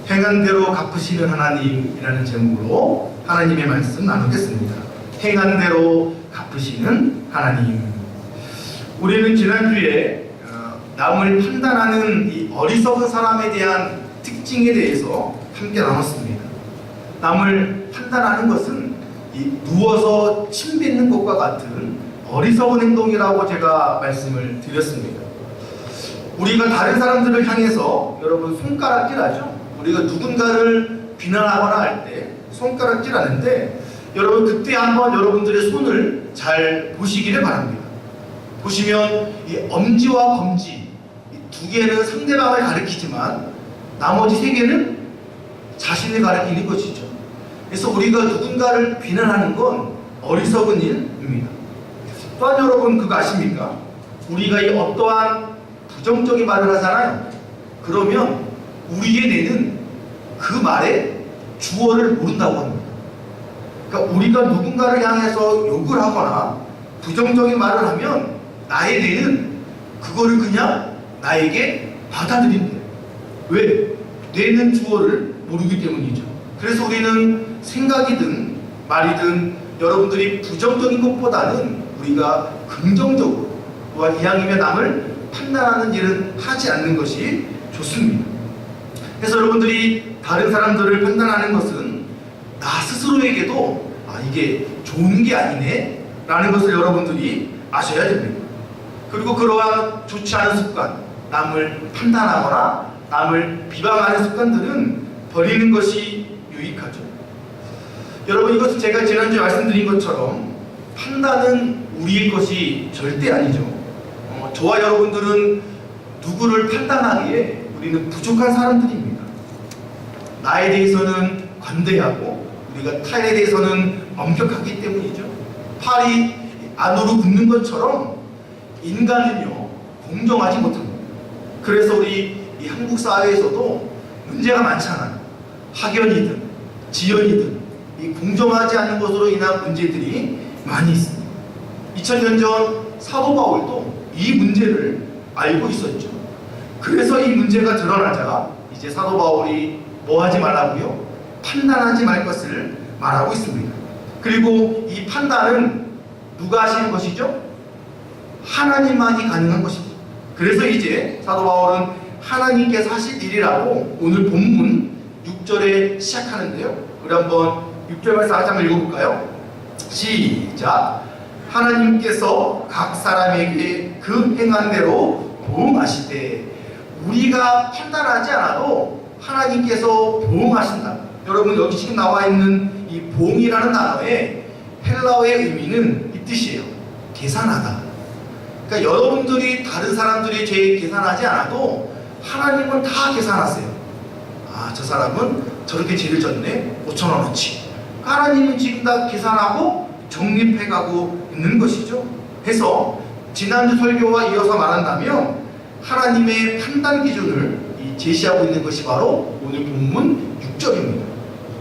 행한 대로 갚으시는 하나님이라는 제목으로 하나님의 말씀 나누겠습니다. 행한 대로 갚으시는 하나님. 우리는 지난주에 남을 판단하는 이 어리석은 사람에 대한 특징에 대해서 함께 나눴습니다. 남을 판단하는 것은 이 누워서 침 뱉는 것과 같은 어리석은 행동이라고 제가 말씀을 드렸습니다. 우리가 다른 사람들을 향해서 여러분 손가락질하죠. 우리가 누군가를 비난하거나 할 때 손가락질하는데 여러분 그때 한번 여러분들의 손을 잘 보시기를 바랍니다. 보시면 이 엄지와 검지 이 두 개는 상대방을 가리키지만 나머지 세 개는 자신을 가리키는 것이죠. 그래서 우리가 누군가를 비난하는 건 어리석은 일입니다. 또한 여러분 그거 아십니까? 우리가 이 어떠한 부정적인 말을 하잖아요. 그러면 우리의 뇌는 그 말의 주어를 모른다고 합니다. 그러니까 우리가 누군가를 향해서 욕을 하거나 부정적인 말을 하면 나의 뇌는 그거를 그냥 나에게 받아들인대요. 왜? 뇌는 주어를 모르기 때문이죠. 그래서 우리는 생각이든 말이든 여러분들이 부정적인 것보다는 우리가 긍정적으로 또한 이왕이면 남을 판단하는 일은 하지 않는 것이 좋습니다. 그래서 여러분들이 다른 사람들을 판단하는 것은 나 스스로에게도 이게 좋은 게 아니네 라는 것을 여러분들이 아셔야 됩니다. 그리고 그러한 좋지 않은 습관, 남을 판단하거나 남을 비방하는 습관들은 버리는 것이 유익하죠. 여러분 이것은 제가 지난주에 말씀드린 것처럼 판단은 우리의 것이 절대 아니죠. 저와 여러분들은 누구를 판단하기에 우리는 부족한 사람들입니다. 나에 대해서는 관대하고 우리가 타인에 대해서는 엄격하기 때문이죠. 팔이 안으로 굽는 것처럼 인간은요 공정하지 못합니다. 그래서 우리 이 한국 사회에서도 문제가 많잖아요. 학연이든 지연이든 이 공정하지 않는 것으로 인한 문제들이 많이 있습니다. 2000년 전 사도 바울도 이 문제를 알고 있었죠. 그래서 이 문제가 드러나자 이제 사도 바울이 뭐 하지 말라고요? 판단하지 말 것을 말하고 있습니다. 그리고 이 판단은 누가 하시는 것이죠? 하나님만이 가능한 것입니다. 그래서 이제 사도 바울은 하나님께서 하실 일이라고 오늘 본문 6절에 시작하는데요. 우리 한번 6절 말씀 다시 한번 읽어볼까요? 시작! 하나님께서 각 사람에게 그 행한 대로 보응하시되 우리가 판단하지 않아도 하나님께서 보응하신다. 여러분 여기 지금 나와 있는 이 보응이라는 단어의 헬라어의 의미는 이 뜻이에요. 계산하다. 그러니까 여러분들이 다른 사람들이 죄 계산하지 않아도 하나님은 다 계산하세요. 저 사람은 저렇게 죄를 졌네. 5,000원어치. 하나님은 지금 다 계산하고 정립해가고 있는 것이죠. 해서 지난주 설교와 이어서 말한다면 하나님의 판단 기준을 제시하고 있는 것이 바로 오늘 본문 6절입니다.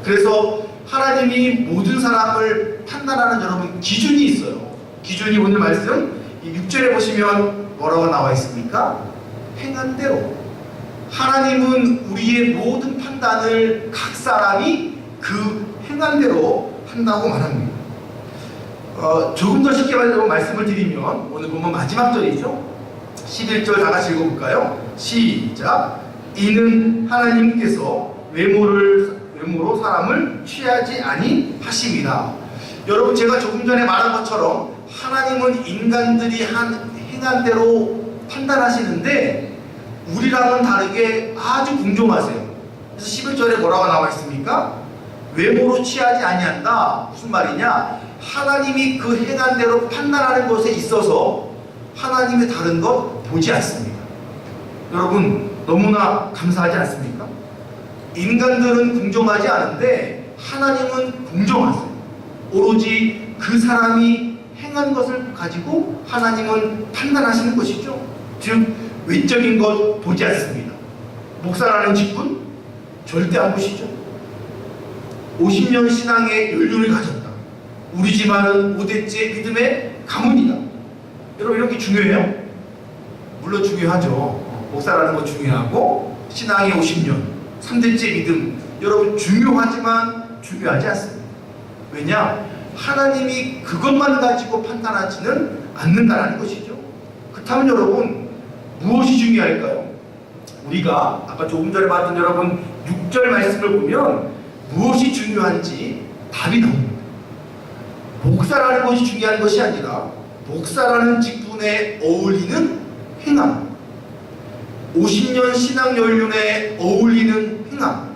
그래서 하나님이 모든 사람을 판단하는 여러분 기준이 있어요. 기준이 오늘 말씀 이 6절에 보시면 뭐라고 나와 있습니까? 행한 대로. 하나님은 우리의 모든 판단을 각 사람이 그 행한 대로 한다고 말합니다. 조금 더 쉽게 말씀을 드리면 오늘 보면 마지막 절이죠. 11절 다 같이 읽어볼까요? 시작! 이는 하나님께서 외모로 사람을 취하지 아니하심이라. 여러분 제가 조금 전에 말한 것처럼 하나님은 인간들이 행한 대로 판단하시는데 우리랑은 다르게 아주 공정하세요. 그래서 11절에 뭐라고 나와 있습니까? 외모로 취하지 아니한다. 무슨 말이냐? 하나님이 그 행한 대로 판단하는 것에 있어서 하나님의 다른 것 보지 않습니다. 여러분 너무나 감사하지 않습니까? 인간들은 공정하지 않은데 하나님은 공정하세요. 오로지 그 사람이 행한 것을 가지고 하나님은 판단하시는 것이죠. 즉 외적인 것 보지 않습니다. 목사라는 직분 절대 안 보시죠. 50년 신앙의 연륜을 가졌다. 우리 집안은 5대째 믿음의 가문이다. 여러분 이런 게 중요해요? 물론 중요하죠. 목사라는 거 중요하고 신앙이 50년, 3대째 믿음 여러분 중요하지만 중요하지 않습니다. 왜냐? 하나님이 그것만 가지고 판단하지는 않는다는 것이죠. 그렇다면 여러분 무엇이 중요할까요? 우리가 아까 조금 전에 봤던 여러분 6절 말씀을 보면 무엇이 중요한지 답이 나옵니다. 목사라는 것이 중요한 것이 아니라 목사라는 직분에 어울리는 행함, 50년 신앙 연륜에 어울리는 행함,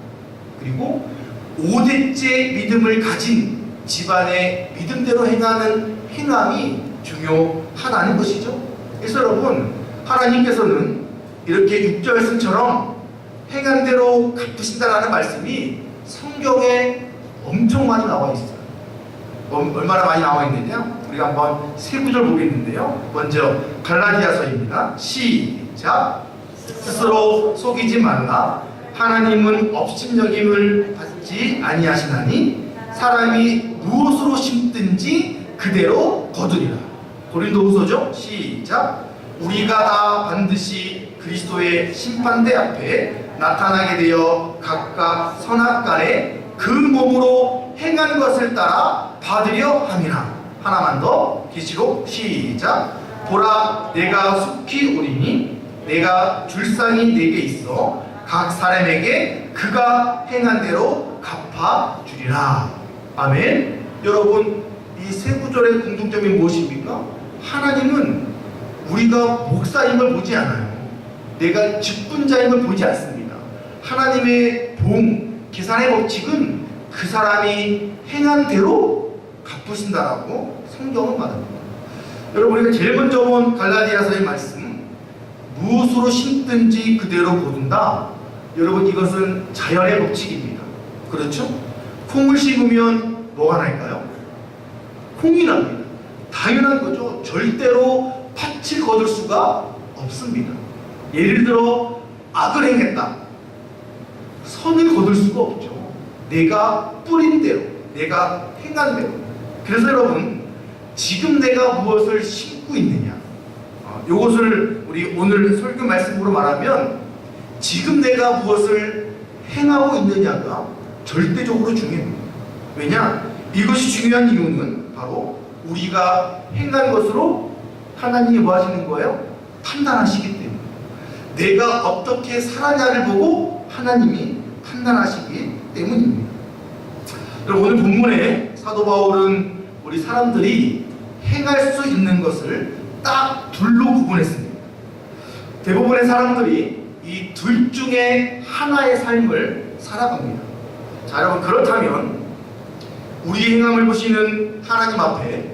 그리고 5대째 믿음을 가진 집안의 믿음대로 행하는 행함이 중요하다는 것이죠. 그래서 여러분 하나님께서는 이렇게 6절 말씀처럼 행한 대로 갚으신다라는 말씀이 성경에 엄청 많이 나와 있어요. 얼마나 많이 나와 있느냐? 우리가 한번 세 구절 보겠는데요. 먼저 갈라디아서입니다. 시작. 스스로 속이지 말라. 하나님은 업신여김을 받지 아니하시나니 사람이 무엇으로 심든지 그대로 거두리라. 고린도후서죠. 시작. 우리가 다 반드시 그리스도의 심판대 앞에 나타나게 되어 각각 선악간에 그 몸으로 행한 것을 따라 받으려 함이라. 하나만 더. 계시록 시작. 보라 내가 속히 오리니 내가 줄상이 내게 있어 각 사람에게 그가 행한 대로 갚아주리라. 아멘. 여러분 이 세 구절의 공통점이 무엇입니까? 하나님은 우리가 목사임을 보지 않아요. 내가 직분자임을 보지 않습니다. 하나님의 계산의 법칙은 그 사람이 행한 대로 갚으신다라고 성경은 말합니다. 여러분 우리가 제일 먼저 본 갈라디아서의 말씀, 무엇으로 심든지 그대로 거둔다. 여러분 이것은 자연의 법칙입니다. 그렇죠? 콩을 심으면 뭐가 날까요? 콩이 납니다. 당연한 거죠. 절대로 팥을 거둘 수가 없습니다. 예를 들어 악을 행했다. 선을 거둘 수가 없죠. 내가 뿌린 대로, 내가 행한 대로. 그래서 여러분 지금 내가 무엇을 심고 있느냐, 이것을 우리 오늘 설교 말씀으로 말하면 지금 내가 무엇을 행하고 있느냐가 절대적으로 중요합니다. 왜냐? 이것이 중요한 이유는 바로 우리가 행한 것으로 하나님이 뭐 하시는 거예요? 판단하시기 때문에. 내가 어떻게 살았냐를 보고 하나님이 판단하시기 때문입니다. 여러분 오늘 본문에 사도 바울은 우리 사람들이 행할 수 있는 것을 딱 둘로 구분했습니다. 대부분의 사람들이 이 둘 중에 하나의 삶을 살아갑니다. 자 여러분 그렇다면 우리 행함을 보시는 하나님 앞에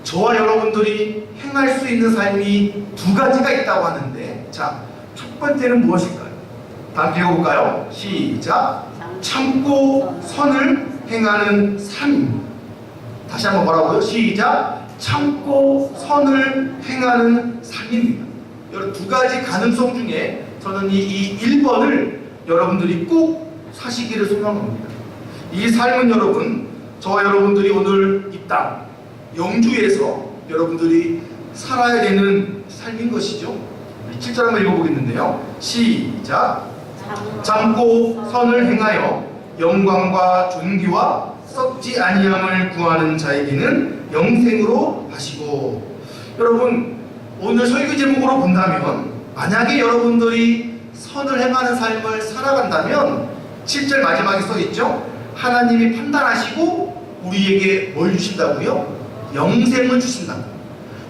저와 여러분들이 행할 수 있는 삶이 두 가지가 있다고 하는데, 자 첫 번째는 무엇일까요? 다 함께 읽어볼까요? 시작. 참고 선을 행하는 삶입니다. 다시 한번 뭐라고요? 시작. 참고 선을 행하는 삶입니다. 여러분 두 가지 가능성 중에 저는 이 1번을 여러분들이 꼭 사시기를 소망합니다. 이 삶은 여러분 저와 여러분들이 오늘 이 땅 영주에서 여러분들이 살아야 되는 삶인 것이죠. 7절 한번 읽어보겠는데요. 시작. 참고 선을 행하여 영광과 존귀와 썩지 아니함을 구하는 자에게는 영생으로 하시고. 여러분 오늘 설교 제목으로 본다면 만약에 여러분들이 선을 행하는 삶을 살아간다면 7절 마지막에 써있죠. 하나님이 판단하시고 우리에게 뭘 주신다고요? 영생을 주신다.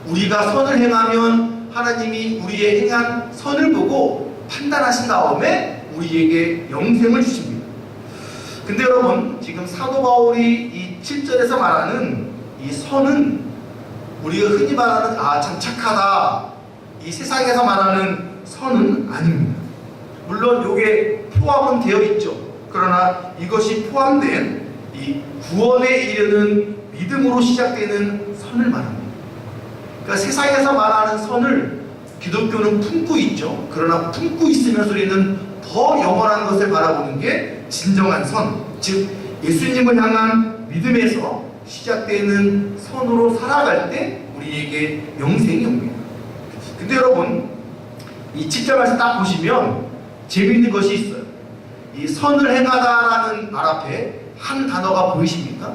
우리가 선을 행하면 하나님이 우리의 행한 선을 보고 판단하신 다음에 우리에게 영생을 주십니다. 근데 여러분 지금 사도 바울이 이 7절에서 말하는 이 선은 우리가 흔히 말하는 참 착하다, 이 세상에서 말하는 선은 아닙니다. 물론 이게 포함은 되어 있죠. 그러나 이것이 포함된 이 구원에 이르는 믿음으로 시작되는 선을 말합니다. 그러니까 세상에서 말하는 선을 기독교는 품고 있죠. 그러나 품고 있으면서 우리는 더 영원한 것을 바라보는 게 진정한 선, 즉 예수님을 향한 믿음에서 시작되는 선으로 살아갈 때 우리에게 영생이 옵니다. 근데 여러분 이 7절 말씀 딱 보시면 재미있는 것이 있어요. 이 선을 행하다라는 말 앞에 한 단어가 보이십니까?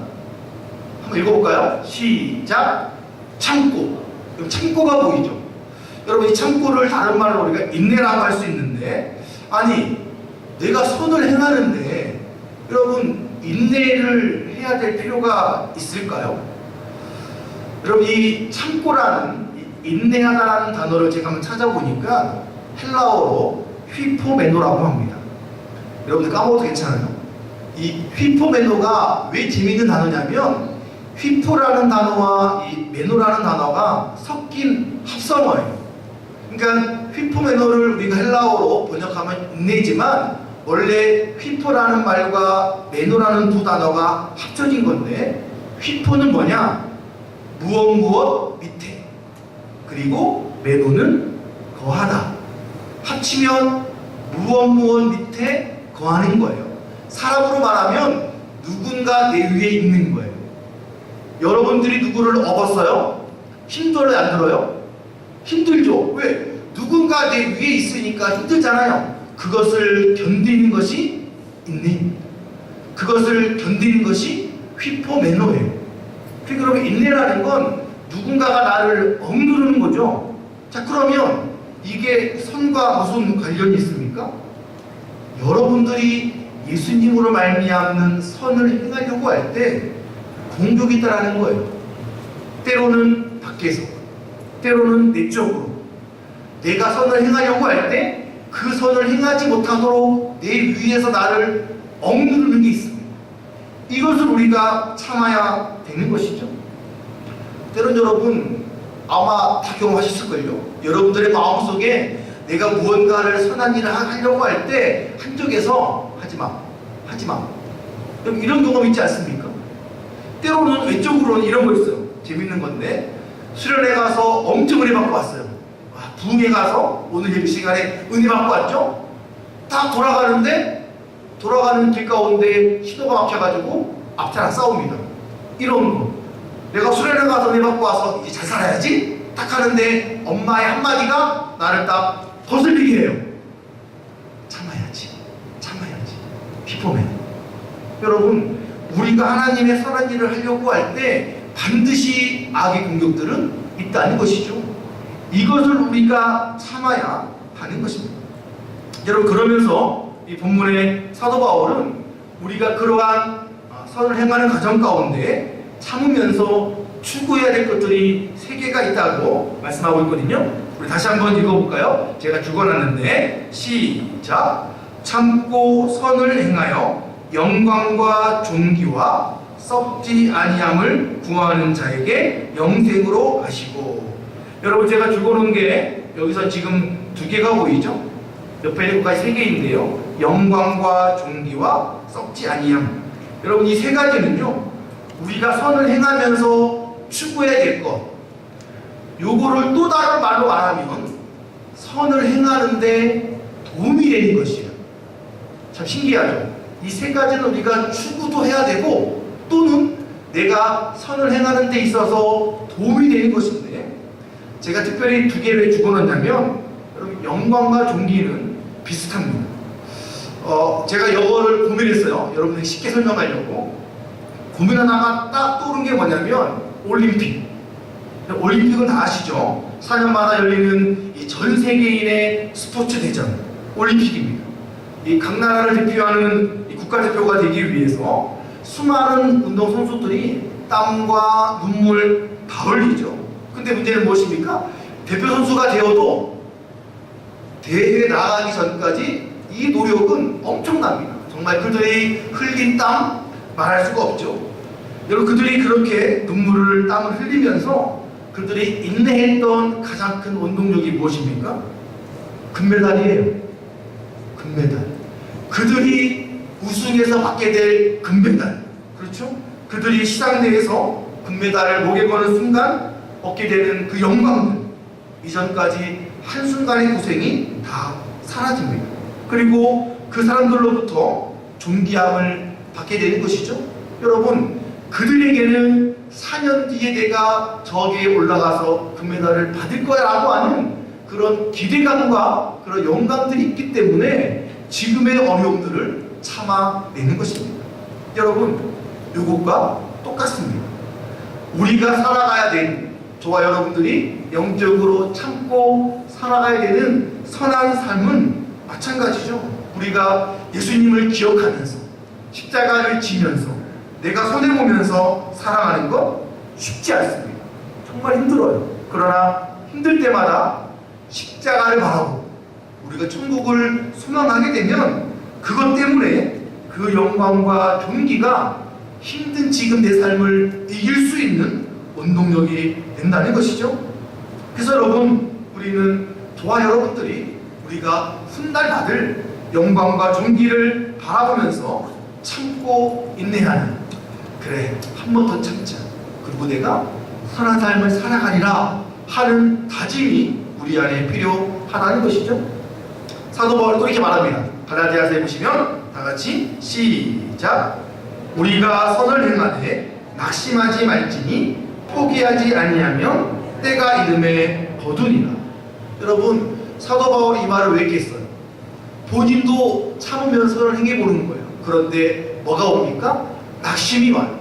한번 읽어볼까요? 시작! 참고. 참고가 보이죠? 여러분, 이 참고를 다른 말로 우리가 인내라고 할 수 있는데, 아니, 내가 선을 행하는데 여러분 인내를 해야 될 필요가 있을까요? 여러분, 이 참고라는, 인내하다라는 단어를 제가 한번 찾아보니까 헬라어로 휘포메노라고 합니다. 여러분들 까먹어도 괜찮아요. 이 휘포메노가 왜 재미있는 단어냐면, 휘포라는 단어와 이 메노라는 단어가 섞인 합성어예요. 그러니까 휘포메노를 우리가 헬라어로 번역하면 인내지만, 원래 휘포라는 말과 메노라는 두 단어가 합쳐진 건데, 휘포는 뭐냐? 무엇 밑에, 그리고 메노는 거하다. 합치면 무엇 밑에 거하는 거예요. 사람으로 말하면 누군가 내 위에 있는 거예요. 여러분들이 누구를 업었어요? 힘들어요, 안 들어요? 힘들죠. 왜? 누군가 내 위에 있으니까 힘들잖아요. 그것을 견디는 것이 인내입니다. 그것을 견디는 것이 휘포메노예요. 그러면 인내라는 건 누군가가 나를 억누르는 거죠. 자, 그러면 이게 선과 무슨 관련이 있습니까? 여러분들이 예수님으로 말미암는 선을 행하려고 할 때 공격이 있다라는 거예요. 때로는 밖에서, 때로는 내적으로. 내가 선을 행하려고 할 때 그 선을 행하지 못하도록 내 위에서 나를 억누르는 게 있습니다. 이것을 우리가 참아야 되는 것이죠. 때론 여러분 아마 다 경험하셨을걸요. 여러분들의 마음속에 내가 무언가를 선한 일을 하려고 할 때 한쪽에서 하지마 이런 경험 있지 않습니까? 때로는 외적으로는 이런 거 있어요. 재밌는 건데, 수련회 가서 엄청 은혜 받고 왔어요. 부흥회 가서 오늘 예배 시간에 은혜 받고 왔죠? 딱 돌아가는 길 가운데 신호가 막혀가지고 앞차랑 싸웁니다. 이런 거. 내가 수련회 가서 은혜 받고 와서 이제 잘 살아야지 딱 하는데 엄마의 한마디가 나를 딱 거슬리게 해요. 참아야지. 피포맨. 여러분, 우리가 하나님의 선한 일을 하려고 할 때 반드시 악의 공격들은 있다는 것이죠. 이것을 우리가 참아야 하는 것입니다. 여러분, 그러면서 이 본문의 사도 바울은 우리가 그러한 선을 행하는 과정 가운데 참으면서 추구해야 될 것들이 3개가 있다고 말씀하고 있거든요. 우리 다시 한번 읽어볼까요? 제가 적어놨는데, 시작! 참고 선을 행하여 영광과 존귀와 썩지 아니함을 구하는 자에게 영생으로 하시고. 여러분, 제가 적어놓은 게 여기서 지금 2개가 보이죠? 옆에 있는 것까지 3개인데요. 영광과 존귀와 썩지 아니함. 여러분, 이 3가지는요, 우리가 선을 행하면서 추구해야 될 것. 요거를 또 다른 말로 말하면 선을 행하는데 도움이 되는 것이에요. 참 신기하죠? 이 3가지는 우리가 추구도 해야 되고, 또는 내가 선을 행하는 데 있어서 도움이 되는 것인데, 제가 특별히 2개를 왜 적어놨냐면, 여러분, 영광과 존귀는 비슷합니다. 제가 이거를 고민했어요. 여러분들이 쉽게 설명하려고. 고민 하나가 딱 떠오른 게 뭐냐면 올림픽. 올림픽은 다 아시죠? 4년마다 열리는 이 전 세계인의 스포츠 대전 올림픽입니다. 이 각 나라를 대표하는 이 국가대표가 되기 위해서 수많은 운동선수들이 땀과 눈물 다 흘리죠. 근데 문제는 무엇입니까? 대표 선수가 되어도 대회에 나가기 전까지 이 노력은 엄청납니다. 정말 그들이 흘린 땀 말할 수가 없죠. 여러분, 그들이 그렇게 눈물을, 땀을 흘리면서 그들이 인내했던 가장 큰 원동력이 무엇입니까? 금메달이에요. 금메달. 그들이 우승해서 받게 될 금메달. 그렇죠? 그들이 시상 내에서 금메달을 목에 거는 순간 얻게 되는 그 영광들. 이전까지 한순간의 고생이 다 사라집니다. 그리고 그 사람들로부터 존귀함을 받게 되는 것이죠. 여러분, 그들에게는 4년 뒤에 내가 저기에 올라가서 금메달을 받을 거야 라고 하는 그런 기대감과 그런 영광들이 있기 때문에 지금의 어려움들을 참아내는 것입니다. 여러분, 이것과 똑같습니다. 우리가 살아가야 되는, 저와 여러분들이 영적으로 참고 살아가야 되는 선한 삶은 마찬가지죠. 우리가 예수님을 기억하면서 십자가를 지면서 내가 손해보면서 살아가는 것 쉽지 않습니다. 정말 힘들어요. 그러나 힘들 때마다 십자가를 바라고 우리가 천국을 소망하게 되면 그것 때문에 그 영광과 존귀가 힘든 지금 내 삶을 이길 수 있는 원동력이 된다는 것이죠. 그래서 여러분, 우리는 저와 여러분들이 우리가 훗날 받을 영광과 존귀를 바라보면서 참고 인내하는, 그래 한 번 더 참자, 그리고 내가 선한 삶을 살아가리라 하는 다짐이 우리 안에 필요하다는 것이죠. 사도 바울이 또 이렇게 말합니다. 갈라디아서에 보시면 다 같이 시작. 우리가 선을 행하되 낙심하지 말지니 포기하지 아니하면 때가 이름에 거두니라. 여러분, 사도 바울이 이 말을 왜 이렇게 했어요? 본인도 참으면서 선을 행해보는 거예요. 그런데 뭐가 옵니까? 낙심이 와요.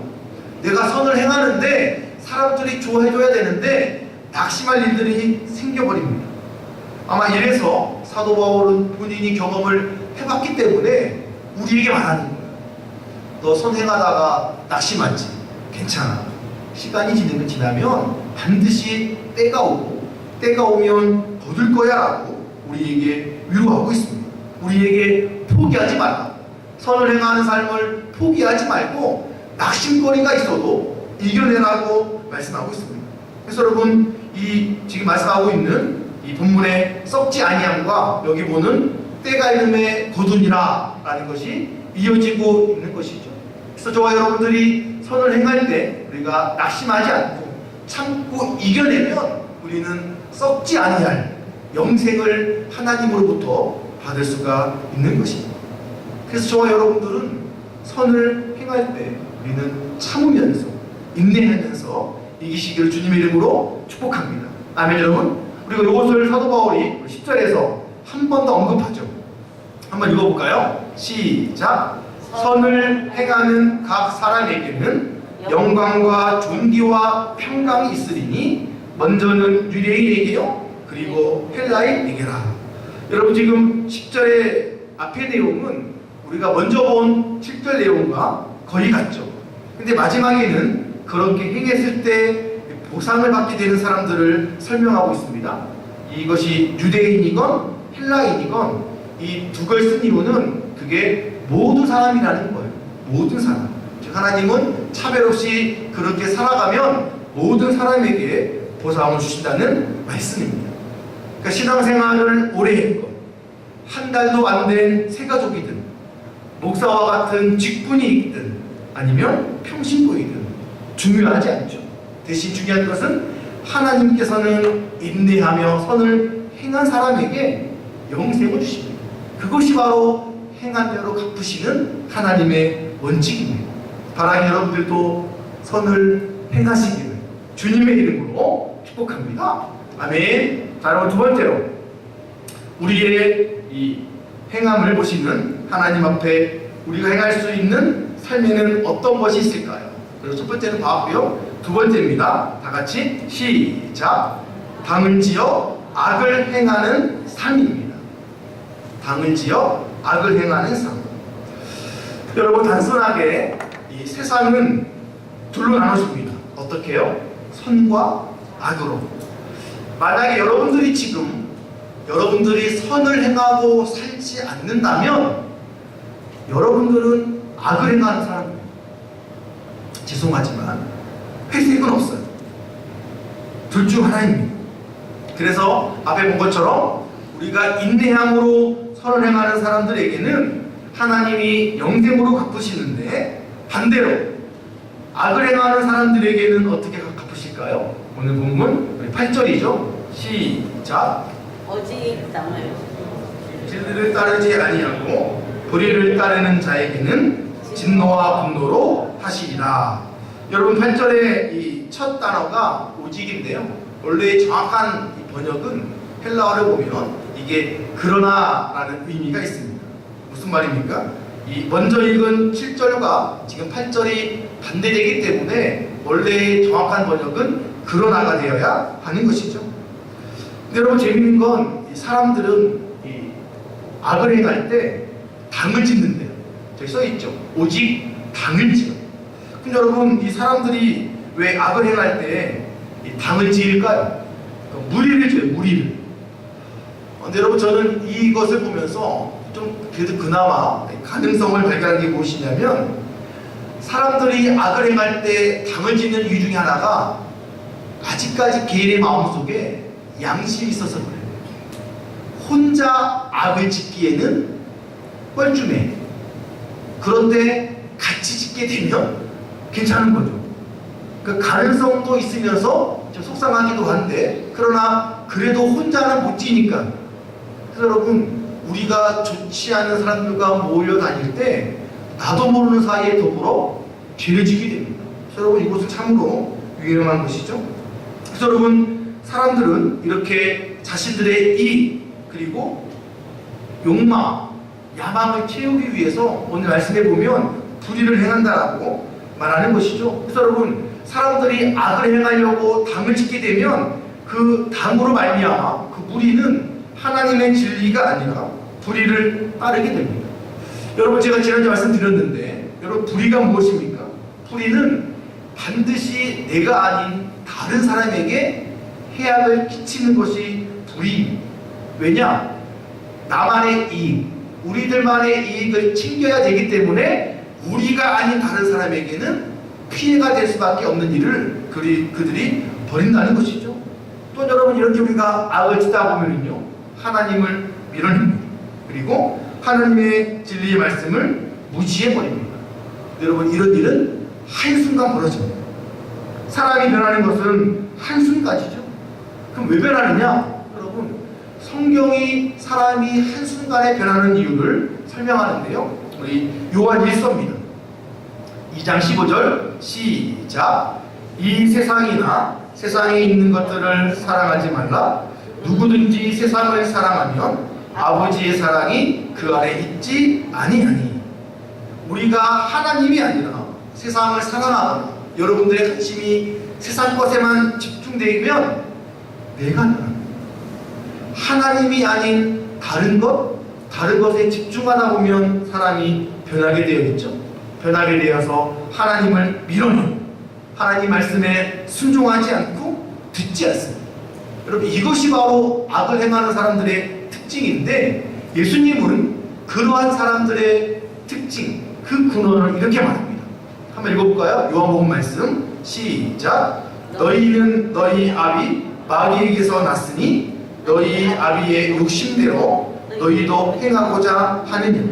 내가 선을 행하는데 사람들이 좋아해줘야 되는데 낙심할 일들이 생겨버립니다. 아마 이래서 사도 바울은 본인이 경험을 해봤기 때문에 우리에게 말하는 거예요. 너 선행하다가 낙심하지? 괜찮아. 시간이 지나면 반드시 때가 오고 때가 오면 거둘 거야 라고 우리에게 위로하고 있습니다. 우리에게 포기하지 말라. 선을 행하는 삶을 포기하지 말고 낙심거리가 있어도 이겨내라고 말씀하고 있습니다. 그래서 여러분, 이 지금 말씀하고 있는 이 본문의 썩지 아니함과 여기 보는 때가 이름에 거두니라 라는 것이 이어지고 있는 것이죠. 그래서 저와 여러분들이 선을 행할 때 우리가 낙심하지 않고 참고 이겨내면 우리는 썩지 아니할 영생을 하나님으로부터 받을 수가 있는 것입니다. 그래서 저와 여러분들은 선을 행할 때 우리는 참으면서 인내하면서 이기시기를 주님의 이름으로 축복합니다. 아멘. 여러분, 그리고 이것을 사도 바울이 10절에서 한 번 더 언급하죠. 한번 읽어볼까요? 시작. 선을 행하는 각 사람에게는 영광과 존귀와 평강이 있으리니 먼저는 유대인에게요, 그리고 헬라인에게라. 여러분, 지금 10절의 앞의 내용은 우리가 먼저 본 7절 내용과 거의 같죠. 근데 마지막에는 그렇게 행했을 때 보상을 받게 되는 사람들을 설명하고 있습니다. 이것이 유대인이건 헬라인이건 이 두 걸 쓴 이유는 그게 모든 사람이라는 거예요. 모든 사람. 즉 하나님은 차별 없이 그렇게 살아가면 모든 사람에게 보상을 주신다는 말씀입니다. 그러니까 신앙생활을 오래 했건 한 달도 안 된 새가족이든 목사와 같은 직분이 있든 아니면 평신도이든 중요하지 않죠. 대신 중요한 것은 하나님께서는 인내하며 선을 행한 사람에게 영생을 주십니다. 그것이 바로 행한 대로 갚으시는 하나님의 원칙입니다. 바라기 여러분들도 선을 행하시기를 주님의 이름으로 축복합니다. 아멘. 자, 여러분, 두 번째로 우리의 이 행함을 보시는 하나님 앞에 우리가 행할 수 있는 삶에는 어떤 것이 있을까요? 그래서 첫 번째는 봤고요. 두 번째입니다. 다 같이 시작. 당을 지어 악을 행하는 삶입니다. 당을 지어 악을 행하는 삶. 여러분, 단순하게 이 세상은 둘로 나눠집니다. 어떻게 해요? 선과 악으로. 만약에 여러분들이 지금 여러분들이 선을 행하고 살지 않는다면 여러분들은 악을 행하는 사람입니다. 죄송하지만 회색은 없어요. 둘 중 하나입니다. 그래서 앞에 본 것처럼 우리가 인내함으로 선을 행하는 사람들에게는 하나님이 영생으로 갚으시는데, 반대로 악을 행하는 사람들에게는 어떻게 갚으실까요? 오늘 본문 8절이죠. 시작. 오직 땅을 진리를 따르지 아니하고 불의를 따르는 자에게는 진노와 분노로 하시리라. 여러분, 8절의 이 첫 단어가 오직인데요. 원래 정확한 이 번역은 헬라어를 보면 이게 그러나라는 의미가 있습니다. 무슨 말입니까? 이 먼저 읽은 7절과 지금 8절이 반대되기 때문에 원래의 정확한 번역은 그러나가 되어야 하는 것이죠. 근데 여러분 재밌는 건 이 사람들은 이 악을 행할 때 당을 짓는데요. 저기 써있죠. 오직 당을 지어. 근데 여러분 이 사람들이 왜 악을 행할 때 이 당을 지을까요? 무리를 지어요. 무리를. 근데 여러분 저는 이것을 보면서 좀 그래도 그나마 가능성을 발견한 게 무엇이냐면 사람들이 악을 행할 때 당을 짓는 이유 중에 하나가 아직까지 개인의 마음속에 양심이 있어서 그래요. 혼자 악을 짓기에는 뻘쭘해. 그런데 같이 짓게 되면 괜찮은 거죠. 그 가능성도 있으면서 좀 속상하기도 한데 그러나 그래도 혼자는 못 지니까. 그래서 여러분 우리가 좋지 않은 사람들과 모여 다닐 때 나도 모르는 사이에 더불어 죄를 지게 됩니다. 그래서 여러분 이것은 참으로 위험한 것이죠. 그래서 여러분 사람들은 이렇게 자신들의 이익 그리고 욕망, 야망을 채우기 위해서 오늘 말씀에 보면 불의를 행한다라고 말하는 것이죠. 그래서 여러분 사람들이 악을 행하려고 당을 짓게 되면 그 당으로 말미암아 그 무리는 하나님의 진리가 아니라 불의를 따르게 됩니다. 여러분 제가 지난주에 말씀드렸는데 여러분 불의가 무엇입니까? 불의는 반드시 내가 아닌 다른 사람에게 해악을 끼치는 것이 불의입니다. 왜냐? 나만의 이익, 우리들만의 이익을 챙겨야 되기 때문에 우리가 아닌 다른 사람에게는 피해가 될 수밖에 없는 일을 그들이 벌인다는 것이죠. 또 여러분 이렇게 우리가 악을 짓다 보면요 하나님을 밀어냅니다. 그리고 하나님의 진리의 말씀을 무시해버립니다. 여러분 이런 일은 한순간 벌어집니다. 사람이 변하는 것은 한순간이죠. 그럼 왜 변하느냐? 여러분 성경이 사람이 한순간에 변하는 이유를 설명하는데요. 우리 요한 1서입니다. 2장 15절 시작. 이 세상이나 세상에 있는 것들을 사랑하지 말라. 누구든지 세상을 사랑하면 아버지의 사랑이 그 안에 있지 아니하니. 우리가 하나님이 아니라 세상을 사랑하거나 여러분들의 관심이 세상 것에만 집중되면 내가 변합니다. 하나님이 아닌 다른 것에 집중하다 보면 사람이 변하게 되어 있죠. 변하게 되어서 하나님을 밀어내고 하나님 말씀에 순종하지 않고 듣지 않습니다. 여러분 이것이 바로 악을 행하는 사람들의 특징인데 예수님은 그러한 사람들의 특징, 그 근원을 이렇게 말합니다. 한번 읽어볼까요? 요한복음 말씀 시작. 너희는 너희 아비 마귀에게서 났으니 너희 아비의 욕심대로 너희도 행하고자 하느냐.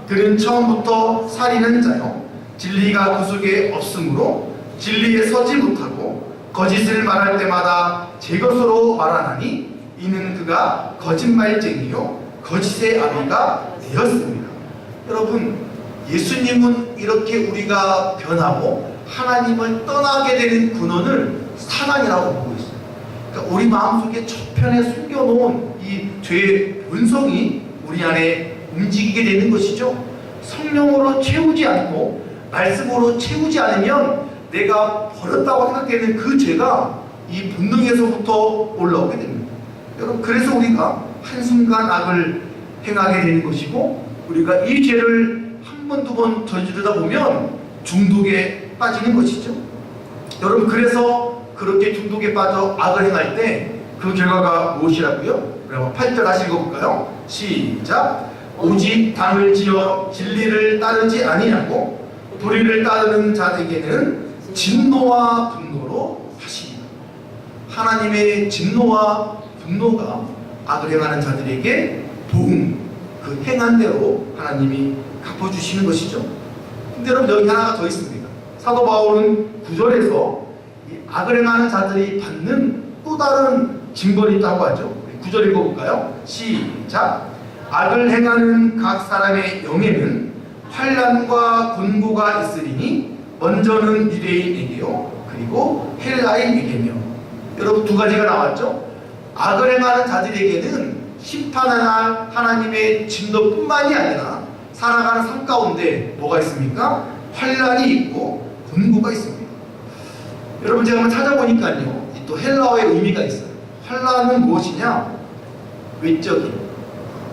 그는 처음부터 살인한 자요 진리가 그 속에 없으므로 진리에 서지 못하고 거짓을 말할 때마다 제 것으로 말하나니 이는 그가 거짓말쟁이요 거짓의 아비가 되었습니다. 여러분 예수님은 이렇게 우리가 변하고 하나님을 떠나게 되는 근원을 사단이라고 보고 있어요. 그러니까 우리 마음속에 저편에 숨겨놓은 이 죄의 본성이 우리 안에 움직이게 되는 것이죠. 성령으로 채우지 않고 말씀으로 채우지 않으면 내가 버렸다고 생각되는 그 죄가 이 본능에서부터 올라오게 됩니다. 여러분 그래서 우리가 한순간 악을 행하게 되는 것이고 우리가 이 죄를 한 번, 두 번 저지르다 보면 중독에 빠지는 것이죠. 여러분 그래서 그렇게 중독에 빠져 악을 행할 때 그 결과가 무엇이라고요? 그럼 8절 다시 읽어볼까요? 시작. 오직 당을 지어 진리를 따르지 아니하고 불의를 따르는 자에게는 진노와 분노로 하시리라. 하나님의 진노와 분노가 악을 행하는 자들에게 보응, 그 행한 대로 하나님이 갚아주시는 것이죠. 근데 여러분 여기 하나가 더 있습니다. 사도 바울은 9절에서 악을 행하는 자들이 받는 또 다른 징벌이 있다고 하죠. 9절 읽어볼까요? 시작. 악을 행하는 각 사람의 영에는 환난과 곤고가 있으리니 먼저는 유대인에게요 그리고 헬라인에게며. 여러분 두 가지가 나왔죠. 악을 행하는 자들에게는 심판의 날 하나님의 진노뿐만이 아니라 살아가는 삶 가운데 뭐가 있습니까? 환난이 있고 곤고가 있습니다. 여러분 제가 한번 찾아보니까요, 또 헬라어의 의미가 있어요. 환난은 무엇이냐? 외적인,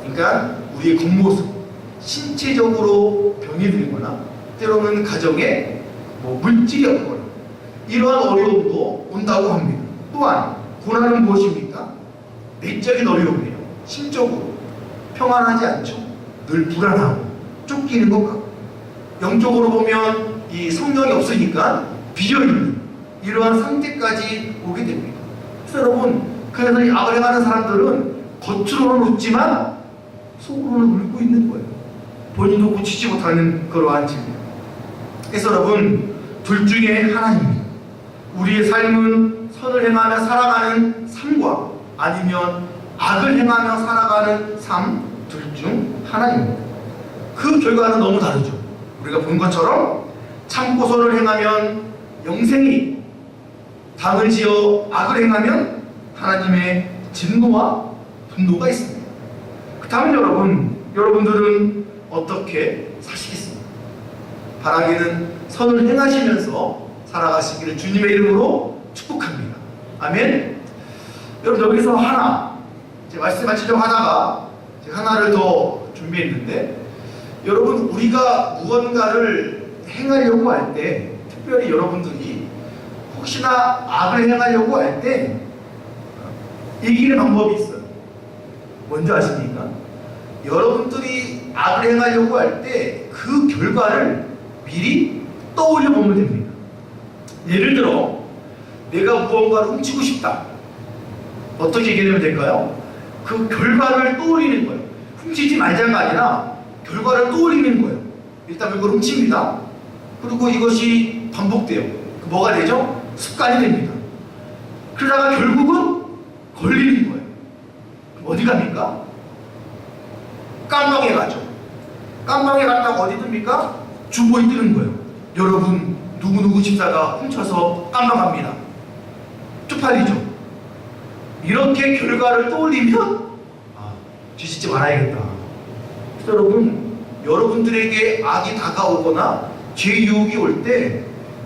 그러니까 우리의 겉모습, 신체적으로 병이 들거나 때로는 가정에 물질이 없거나 이러한 어려움도 온다고 합니다. 또한 고난은 무엇입니까? 내적인 어려움이에요. 심적으로 평안하지 않죠. 늘 불안하고 쫓기는 것 같고, 영적으로 보면 이 성령이 없으니까 비어있는 이러한 상태까지 오게 됩니다. 그래서 그래서 이 악을 행하는 사람들은 겉으로는 웃지만 속으로는 울고 있는 거예요. 본인도 고치지 못하는 그러한 질문. 그래서 여러분, 둘 중에 하나님이 우리의 삶은 선을 행하며 살아가는 삶과 아니면 악을 행하며 살아가는 삶 둘 중 하나입니다. 그 결과는 너무 다르죠. 우리가 본 것처럼 참고 선을 행하면 영생이, 당을 지어 악을 행하면 하나님의 진노와 분노가 있습니다. 그 다음 여러분들은 어떻게 사시겠습니까? 바라기는 선을 행하시면서 살아가시기를 주님의 이름으로 축복합니다. 아멘. 여러분, 여기서 하나, 제가 말씀 마치려고 하다가 제가 하나를 더 준비했는데, 여러분, 우리가 무언가를 행하려고 할 때, 특별히 여러분들이 혹시나 악을 행하려고 할 때 이기는 방법이 있어요. 뭔지 아십니까? 여러분들이 악을 행하려고 할 때 그 결과를 미리 떠올려 보면 됩니다. 예를 들어 내가 무언가를 훔치고 싶다. 어떻게 얘기하면 될까요? 그 결과를 떠올리는 거예요. 훔치지 말자가 아니라 결과를 떠올리는 거예요. 일단 그걸 훔칩니다. 그리고 이것이 반복돼요. 뭐가 되죠? 습관이 됩니다. 그러다가 결국은 걸리는 거예요. 어디 갑니까? 깜방에 가죠. 깜방에 갔다가 어디 듭니까? 주보에 뜨는 거예요. 여러분, 누구누구 집사가 훔쳐서 깜방 갑니다. 쪽팔리죠. 이렇게 결과를 떠올리면 뒤집지 말아야겠다. 그래서 여러분들에게 악이 다가오거나 죄 유혹이 올 때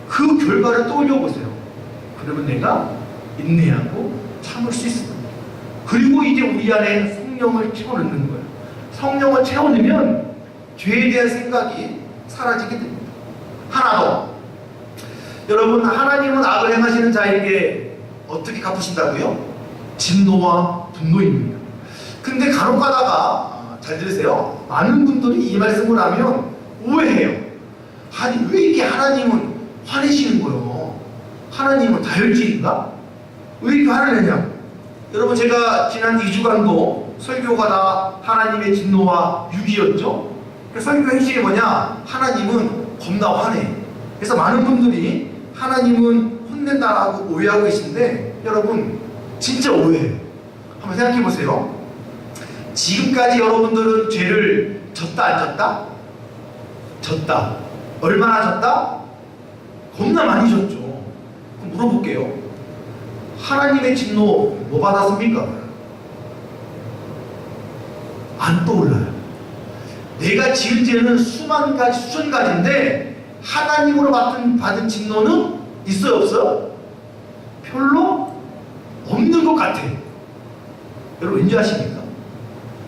그 결과를 떠올려 보세요. 그러면 내가 인내하고 참을 수 있습니다. 그리고 이제 우리 안에 성령을 채워넣는 거예요. 성령을 채워넣으면 죄에 대한 생각이 사라지게 됩니다. 하나 더. 여러분, 하나님은 악을 행하시는 자에게 어떻게 갚으신다고요? 진노와 분노입니다. 근데 간혹 가다가 잘 들으세요. 많은 분들이 이 말씀을 하면 오해해요. 아니, 왜 이렇게 하나님은 화내시는 거예요? 하나님은 다혈질인가? 왜 이렇게 화를 내냐? 여러분, 제가 지난 2주간도 설교가 다 하나님의 진노와 유기였죠? 그래서 설교 핵심이 뭐냐? 하나님은 겁나 화내. 그래서 많은 분들이 하나님은 혼낸다라고 오해하고 계신데, 여러분, 진짜 오해해요. 한번 생각해 보세요. 지금까지 여러분들은 죄를 졌다 안 졌다? 졌다. 얼마나 졌다? 겁나 많이 졌죠. 그럼 물어볼게요. 하나님의 진노 뭐 받았습니까? 안 떠올라요. 내가 지은 죄는 수만 가지, 수천 가지인데 하나님으로 받은 진노는 있어요, 없어요? 별로 없는 것 같아요. 여러분, 왠지 아십니까?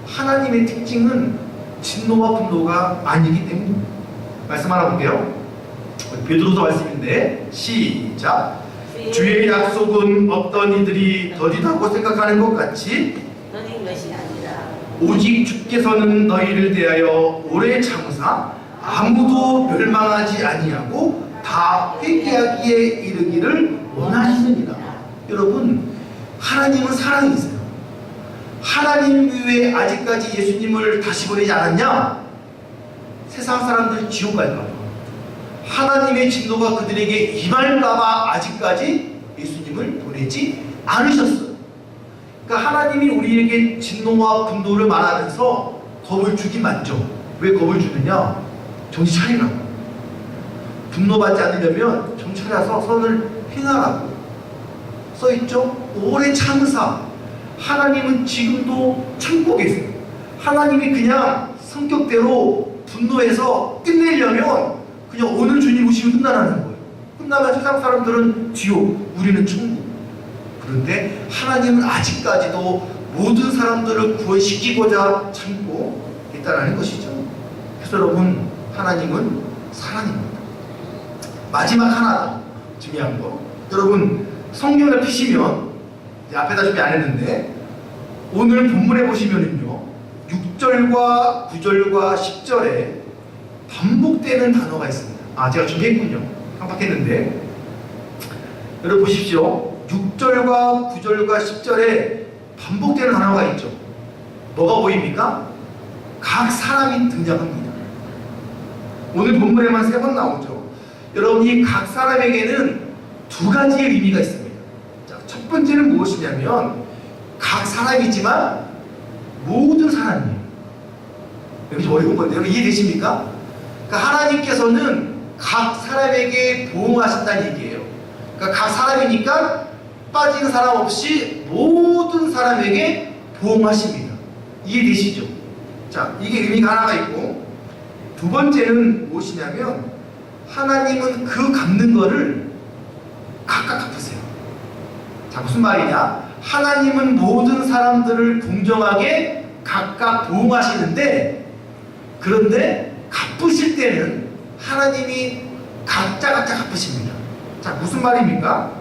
하나님의 특징은 진노와 분노가 아니기 때문입니다. 말씀 하나 볼게요. 베드로서 말씀인데 시작. 주의 약속은 어떤 이들이 더디다고 생각하는 것 같이 너는 것이 아니라 오직 주께서는 너희를 대하여 오래 참으사 아무도 멸망하지 아니하고 다 회개하기에 이르기를 원하시느니라. 여러분, 하나님은 사랑이세요. 하나님 왜 아직까지 예수님을 다시 보내지 않았냐? 세상 사람들 지옥 갈까 봐, 하나님의 진노가 그들에게 임할까 봐 아직까지 예수님을 보내지 않으셨어요. 그러니까 하나님이 우리에게 진노와 분노를 말하면서 겁을 주긴 맞죠. 왜 겁을 주느냐? 정신 차리라고. 분노받지 않으려면 정신 차려서 선을 행하라고 써있죠. 오래 참으사 하나님은 지금도 참고 계세요. 하나님이 그냥 성격대로 분노해서 끝내려면 그냥 오늘 주님 오시면 끝나라는 거예요. 끝나면 세상 사람들은 지옥, 우리는 천국. 그런데 하나님은 아직까지도 모든 사람들을 구원시키고자 참고 있다는 것이죠. 그래서 여러분, 하나님은 사랑입니다. 마지막 하나 중요한 거, 여러분 성경을 피시면 앞에다 준비 안 했는데 오늘 본문에 보시면은요 6절과 9절과 10절에 반복되는 단어가 있습니다. 제가 준비했군요. 깜빡했는데 여러분 보십시오. 6절과 9절과 10절에 반복되는 단어가 있죠. 뭐가 보입니까? 각 사람이 등장합니다. 오늘 본문에만 3번 나오죠. 여러분, 이 각 사람에게는 두 가지의 의미가 있습니다. 자, 첫 번째는 무엇이냐면 각 사람이지만 모든 사람이에요. 여기 좀 어려운 건데 여러분 이해되십니까? 그러니까 하나님께서는 각 사람에게 보응하신다는 얘기예요. 그러니까 각 사람이니까 빠진 사람 없이 모든 사람에게 보응하십니다. 이해되시죠? 자, 이게 의미가 하나가 있고, 두 번째는 무엇이냐면 하나님은 그 갚는 거를 각각 갚으세요. 자, 무슨 말이냐? 하나님은 모든 사람들을 공정하게 각각 보응하시는데, 그런데 갚으실 때는 하나님이 각자 갚으십니다. 자, 무슨 말입니까?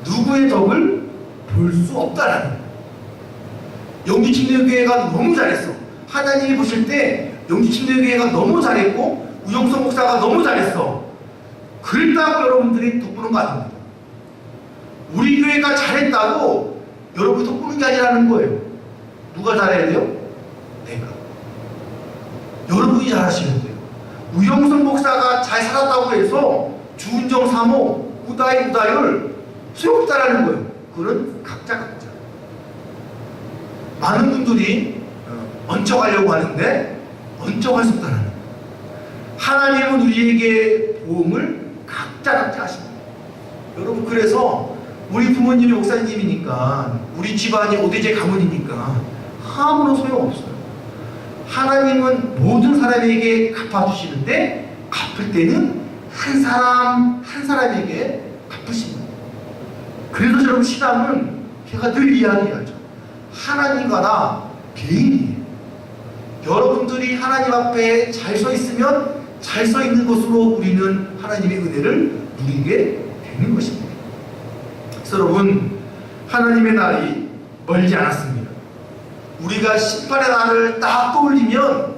누구의 덕을 볼 수 없다라는 거예요. 영주침례교회가 너무 잘했어. 하나님이 보실 때 영주침례교회가 너무 잘했고 우영성 목사가 너무 잘했어. 그랬다고 여러분들이 돋보는 거 아닙니다. 우리 교회가 잘했다고 여러분이 돋보는 게 아니라는 거예요. 누가 잘해야 돼요? 내가. 여러분이 잘하시면 돼요. 우영성 목사가 잘 살았다고 해서 주은정 사모, 우다율 소용없다라는 거예요. 그건 각자. 많은 분들이 얹혀가려고 하는데 얹혀갈 수 없다는 거예요. 하나님은 우리에게 보험을 각자 하십니다. 여러분, 그래서 우리 부모님이 목사님이니까 우리 집안이 오대제 가문이니까 아무런 소용없어요. 하나님은 모든 사람에게 갚아주시는데 갚을 때는 한 사람 한 사람에게 갚으십니다. 그래서 여러분, 신앙은 제가 늘 이야기하죠. 하나님과 나 개인이에요. 여러분들이 하나님 앞에 잘 서 있으면 잘 서 있는 것으로 우리는 하나님의 은혜를 누리게 되는 것입니다. 그래서 여러분, 하나님의 날이 멀지 않았습니다. 우리가 심판의 날을 딱 떠올리면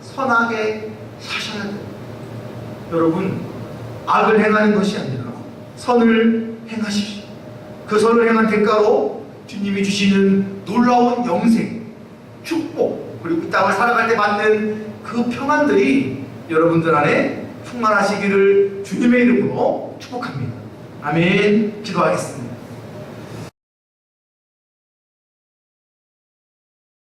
선하게 사셔야 돼요. 여러분, 악을 행하는 것이 아니라 선을 행하십시오. 그 선을 행한 대가로 주님이 주시는 놀라운 영생, 축복, 그리고 이 땅을 살아갈 때 받는 그 평안들이 여러분들 안에 충만하시기를 주님의 이름으로 축복합니다. 아멘. 기도하겠습니다.